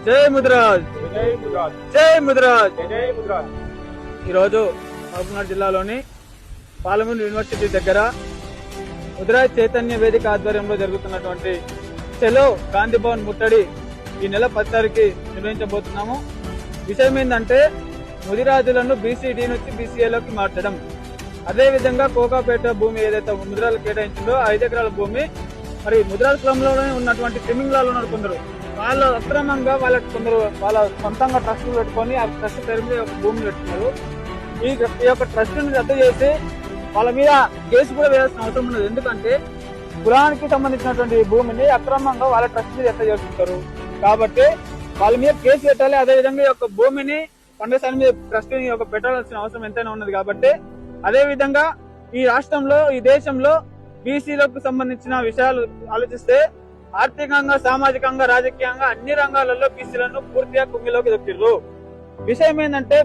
జై ముదిరాజ్, జై ముదిరాజ్. ఈరోజు మహబూబ్నగర్ జిల్లాలోని పాలమూరు యూనివర్సిటీ దగ్గర ముదిరాజ్ చైతన్య వేదిక ఆధ్వర్యంలో జరుగుతున్నటువంటి చలో గాంధీ భవన్ ముట్టడి ఈ నెల 10 తారీఖు నిర్వహించబోతున్నాము. విషయం ఏంటంటే ముదిరాజులను బీసీడీ నుంచి బీసీఏలోకి మార్చడం. అదేవిధంగా కోకాపేట భూమి ఏదైతే ముదిరాజులు కేటాయించిందో 5 ఎకరాల భూమి మరి ముదిరాజు కులంలోనే ఉన్నటువంటి తిమింగ్లాలు ఉన్నారు కొందరు, వాళ్ళు అక్రమంగా వాళ్ళ సొంతంగా ట్రస్టులు పెట్టుకొని ఆ ట్రస్ట్ పేరు మీద ఒక భూమిని పెట్టుకున్నారు. ఈ యొక్క ట్రస్టుని రద్దు చేసి వాళ్ళ మీద కేసు కూడా వేయాల్సిన అవసరం ఉన్నది. ఎందుకంటే కులానికి సంబంధించినటువంటి భూమిని అక్రమంగా వాళ్ళ ట్రస్ట్ మీద ఎట్లా చేస్తుంటారు కాబట్టి వాళ్ళ మీద కేసు పెట్టాలి. అదేవిధంగా ఈ యొక్క భూమిని పండసాని మీద ట్రస్ట్ పెట్టాల్సిన అవసరం ఎంతైనా ఉన్నది. కాబట్టి అదే విధంగా ఈ రాష్ట్రంలో ఈ దేశంలో బీసీలకు సంబంధించిన విషయాలు ఆలోచిస్తే ఆర్థికంగా, సామాజికంగా, రాజకీయంగా అన్ని రంగాలలో బీసీలను పూర్తిగా కుంగిలోకి దొక్కిర్రు. విషయం ఏంటంటే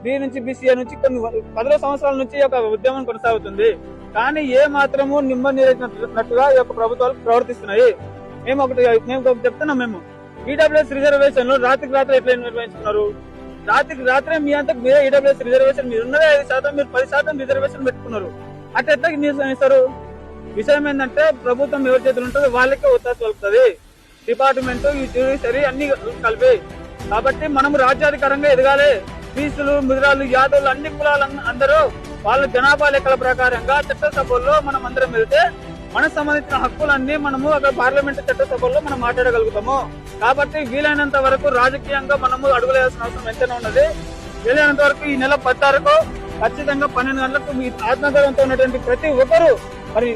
బీ నుంచి బీసీఏ నుంచి కొన్ని 10 సంవత్సరాల నుంచి ఈ యొక్క ఉద్యమం కొనసాగుతుంది. కానీ ఏ మాత్రము నిమ్మనీరెట్టినట్టుగా ఈ యొక్క ప్రభుత్వాలు ప్రవర్తిస్తున్నాయి. మేము ఒకటి చెప్తున్నాం. మేము ఈడబ్ల్యూఎస్ రిజర్వేషన్ రాత్రికి రాత్రి ఎట్లా నిర్వహించుకున్నారు? రాత్రికి రాత్రే మీ అంతా మీరే ఈడబ్ల్యూఎస్ రిజర్వేషన్ మీరు ఉన్నదే 5%, మీరు 10% రిజర్వేషన్ పెట్టుకున్నారు. అట్లా ఎట్లా నిర్వహిస్తారు? విషయం ఏంటంటే ప్రభుత్వం ఎవరి చేతులు ఉంటుందో వాళ్ళకే ఒత్తాసు పలుకుతుంది. డిపార్ట్మెంట్, ఈ జ్యుడిషియరీ అన్ని కలిపి. కాబట్టి మనం రాజ్యాధికారంగా ఎదగాలి. బీసీలు, ముదిరాలు, యాదవులు అన్ని కులాలు అందరూ వాళ్ళ జనాభా లెక్కల ప్రకారంగా చట్టసభల్లో మనం అందరం వెళ్తే మనకు సంబంధించిన హక్కులన్నీ మనము అక్కడ పార్లమెంట్ చట్టసభల్లో మనం మాట్లాడగలుగుతాము. కాబట్టి వీలైనంత వరకు రాజకీయంగా మనము అడుగులేయాల్సిన అవసరం ఎంతైనా ఉన్నది. వీలైనంత వరకు ఈ నెల 10 తారీఖు ఖచ్చితంగా 12 గంటలకు మీ ఆత్మగౌరవంతో ఉన్నటువంటి ప్రతి ఒక్కరూ మరి